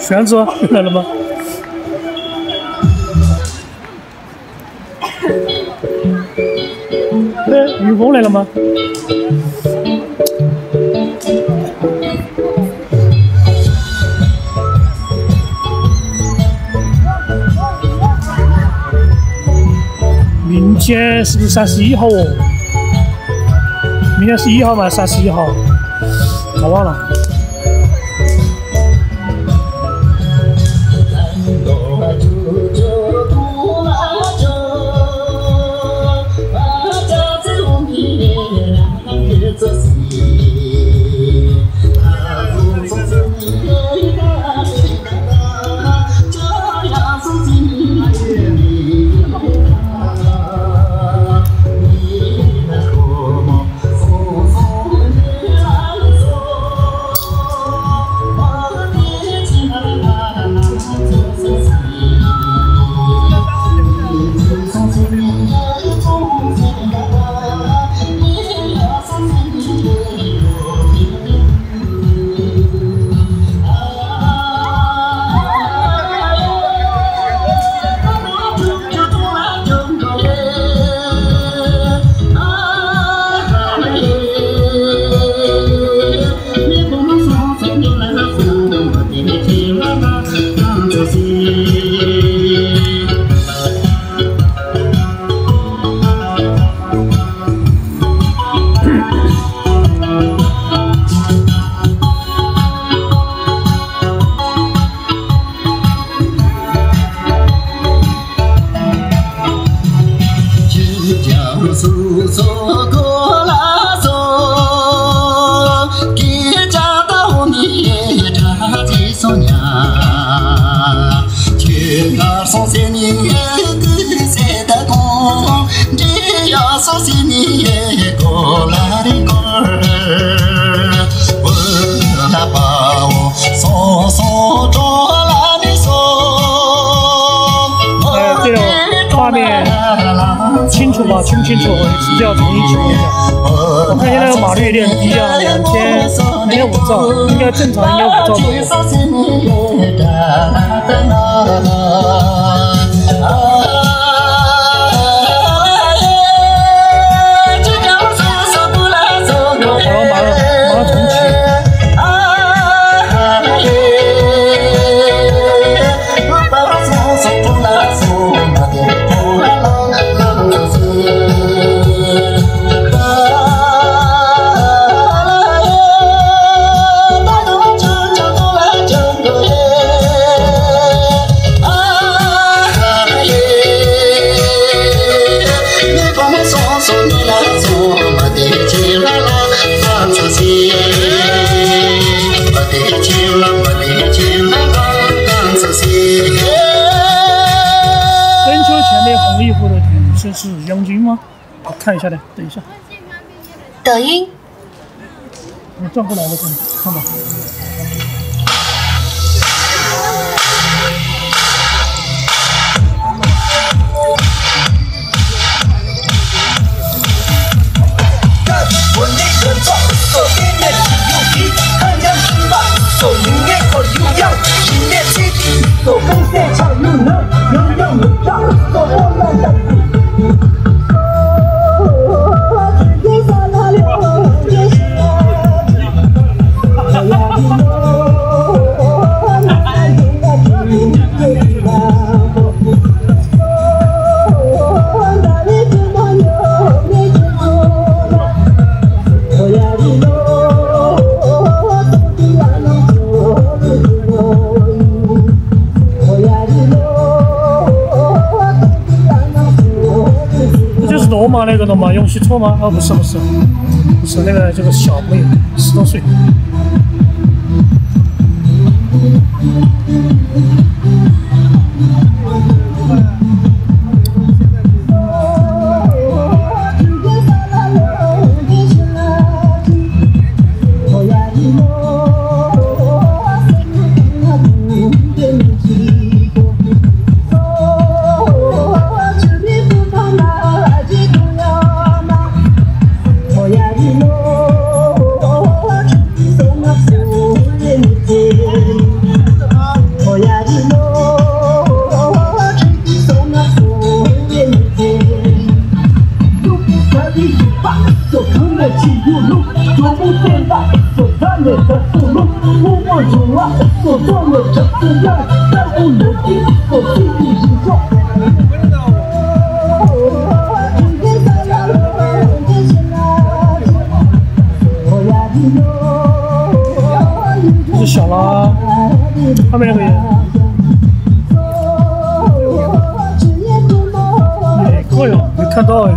玄子来了吗？哎，雨峰来了吗？明天是不是31号哦？明天是1号吗？31号，搞忘了。 画面清楚吗？清不清楚？是要重新调一下。我看现在码率有点低啊，2500兆，应该正常应该5兆左右。马上重启。 深秋前面红衣服的女生是杨军吗？我看一下的，等一下。抖音。我转过来了，这里看吧。罗马那个的吗？用西错吗？哦，不是，不是那个这个小朋友10多岁。这是小拉，后面那个人。哪个呀？没看到哎。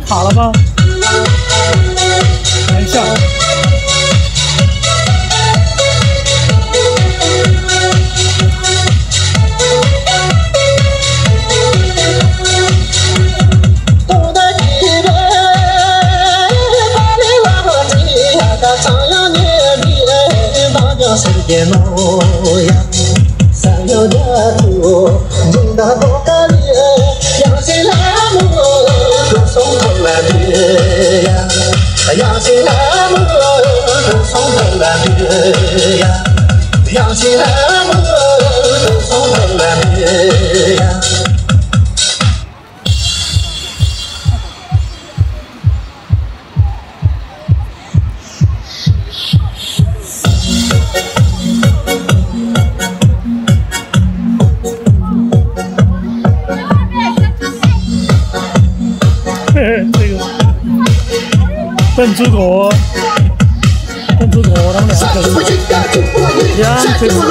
卡了吗？等一下。这个笨猪狗，笨猪主座他们两腿子。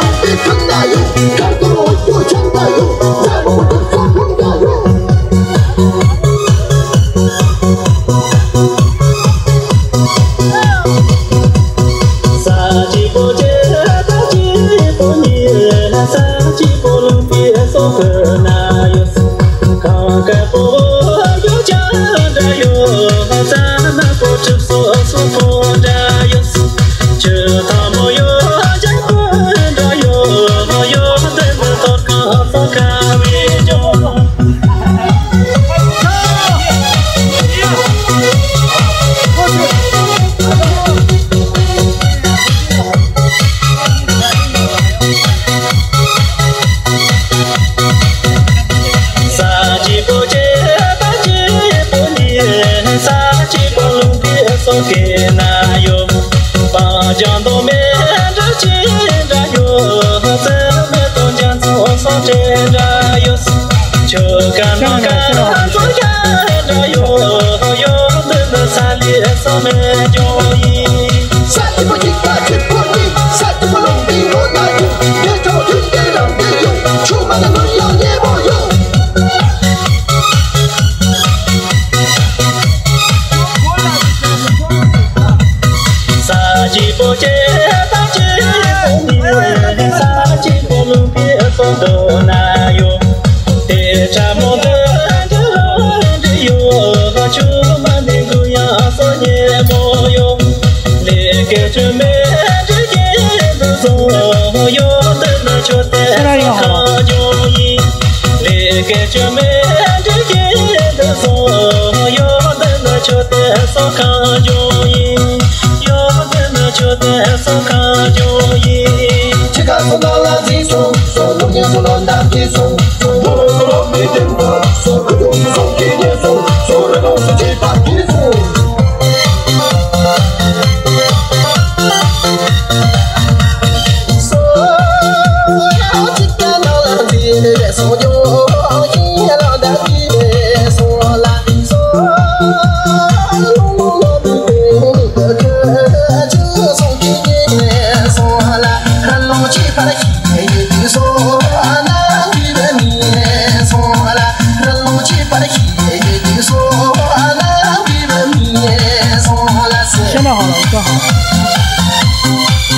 现在好了，更好了。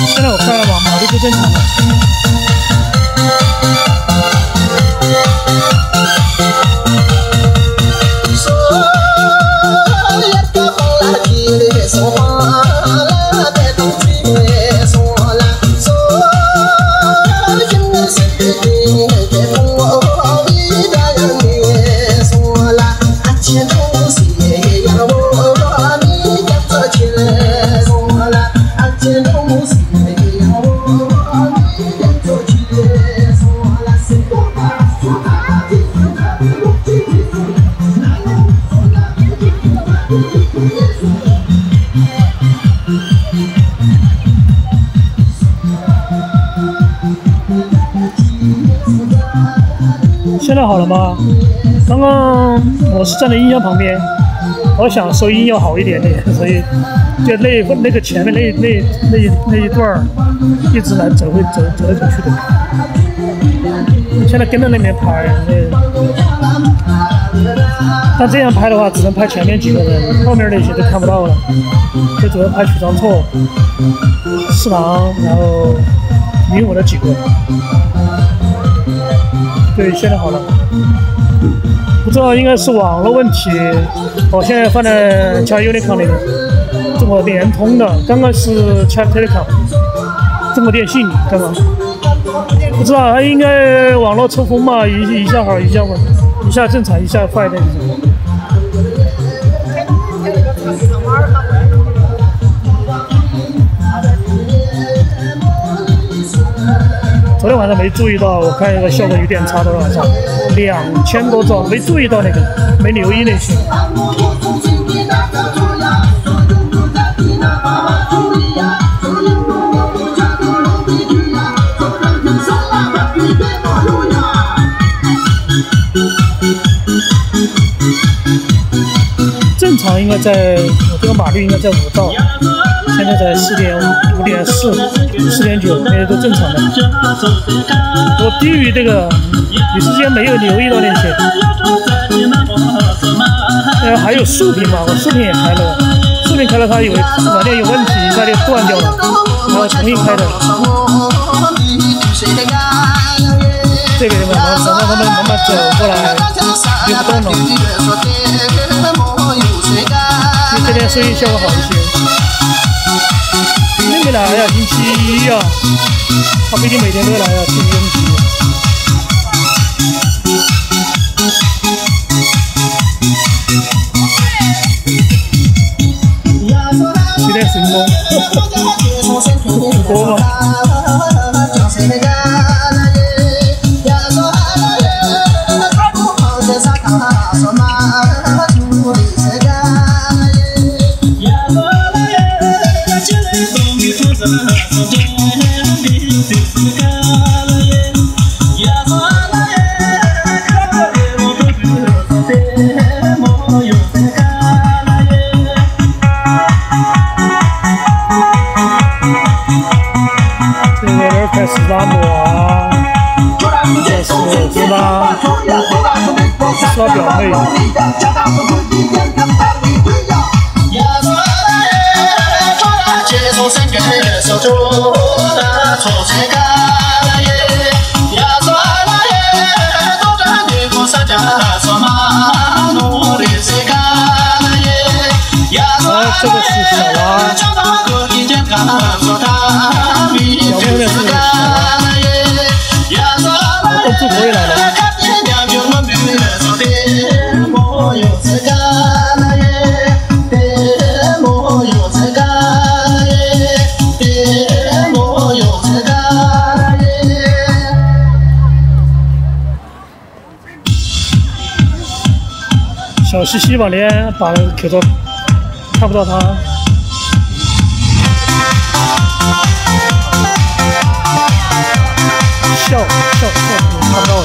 现在我开了吧，马力不正常了。现在好了吗？刚刚我是站在音箱旁边，我想收音要好一点点，所以就那个前面那一段儿一直来走来走去的。现在跟着那边拍，但这样拍的话，只能拍前面几个人，后面那些都看不到了。就主要拍许章错、四郎，然后女我的几个。对，现在好了。不知道应该是网络问题，我现在放在 China Unicom 里面，中国联通的，刚刚是 China Telecom， 中国电信刚刚。不知道，它应该网络抽风嘛，一下好，一下坏，一下正常，一下坏那种。昨天晚上没注意到，我看一个效果有点差，昨天晚上2000多兆，没注意到那个，没留意那些。正常应该在我这个码率应该在5兆，现在在4.5、5.4、4.9，那些都正常的。如果低于这个，你之前没有留意到那些。还有竖屏嘛，我竖屏也开了，竖屏开了它软件有问题，一下就断掉了，然后重新开的。这边的嘛，等到他们慢慢走过来，就不动了。因为这边收音效果好一些。那个来呀，星期一啊，他不一定每天都来啊，星期一。7点成功，主播吗？斯拉姆啊，这是斯拉表妹。这个是小娃，小妹妹是小娃，动作回来了。小西西往连把那个口罩看不到他。笑，看不到了。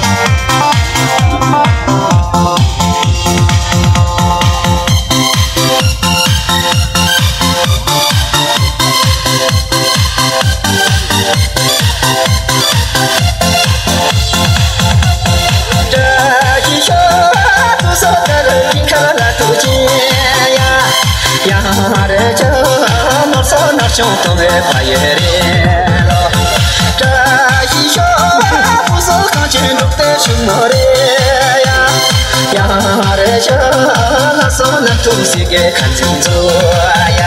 兄弟把夜里了，这一宿不是刚进入的什么的呀？呀的这那手那东西给看清楚呀。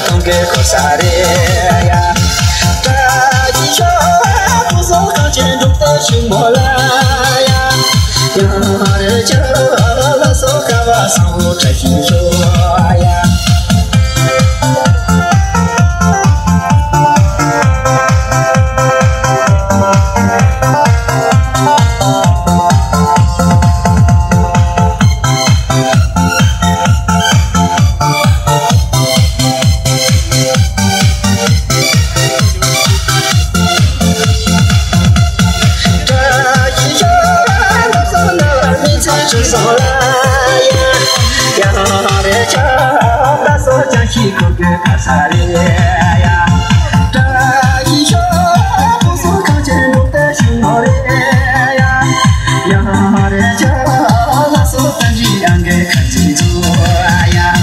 东给口啥的呀？这一宿不是刚进入的什么了呀？呀的这那手干我手这一宿呀。一个个卡萨里呀，这一宿不是刚进入的什么的呀，呀的这那是单机两个看清楚呀。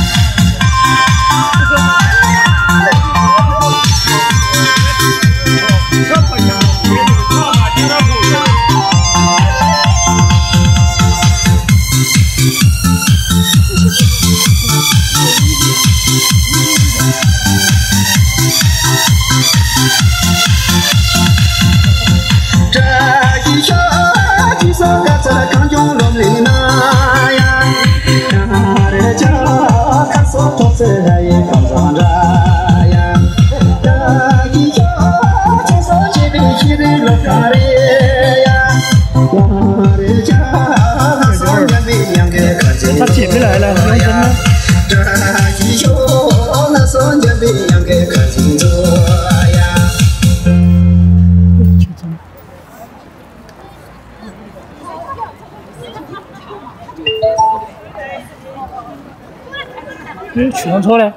曲上车嘞？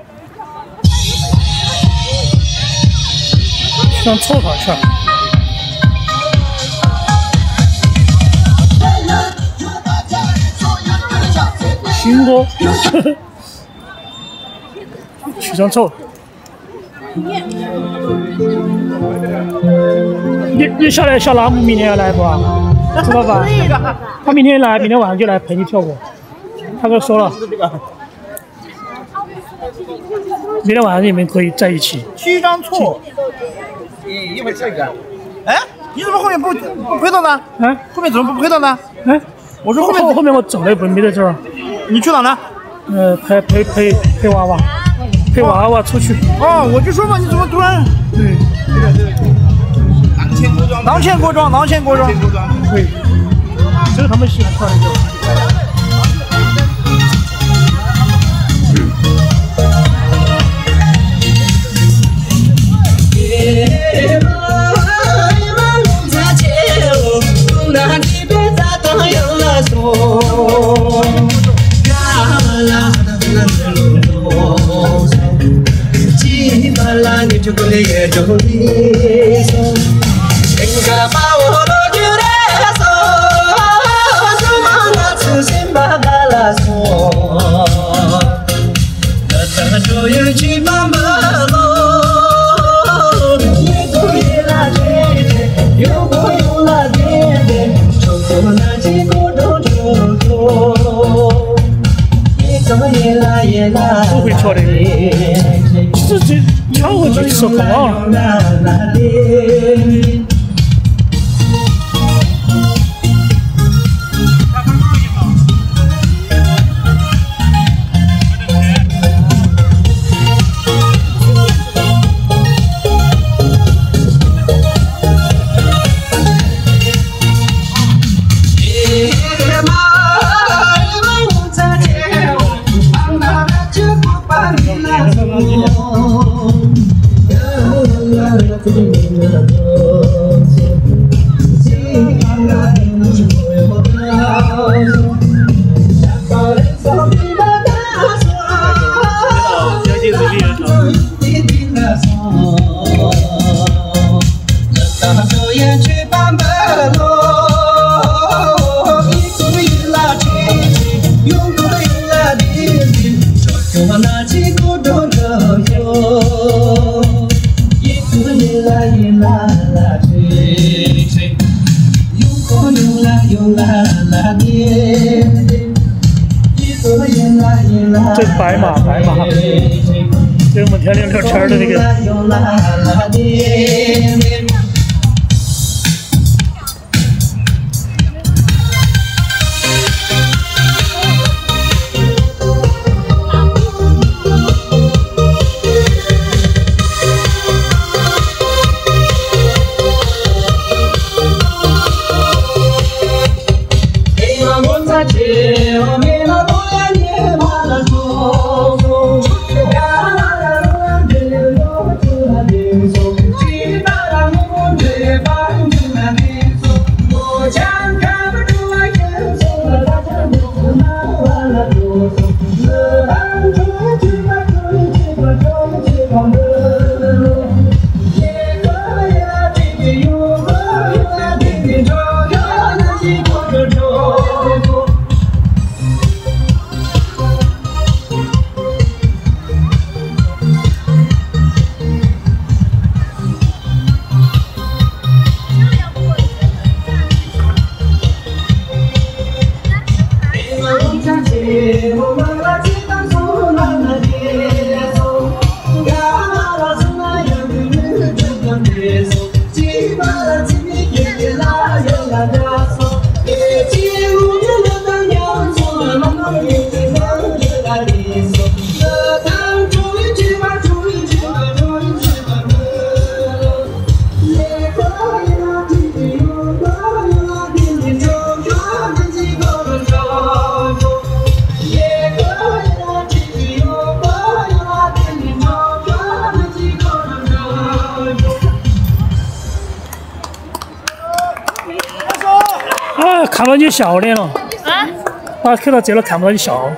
曲上凑好去。新歌，曲上凑。你晓得小拉姆明天要来不啊？知道吧？他明天来，明天晚上就来陪你跳舞。他跟我说了，明天晚上你们可以在一起。曲上错。一会儿这个。哎，你怎么后面不陪到呢？啊？后面怎么不陪到呢？哎，我说后面我走了一步没在这儿。你去哪呢？陪娃娃。陪娃娃出去。哦，我就说嘛，你怎么突然？囊谦锅庄。对，这是他们喜欢跳的歌。不会跳的，这跳过几次不忘了。这白马，这我们天天聊天的那个。看到你笑脸了，啊！看到这了看不到你笑。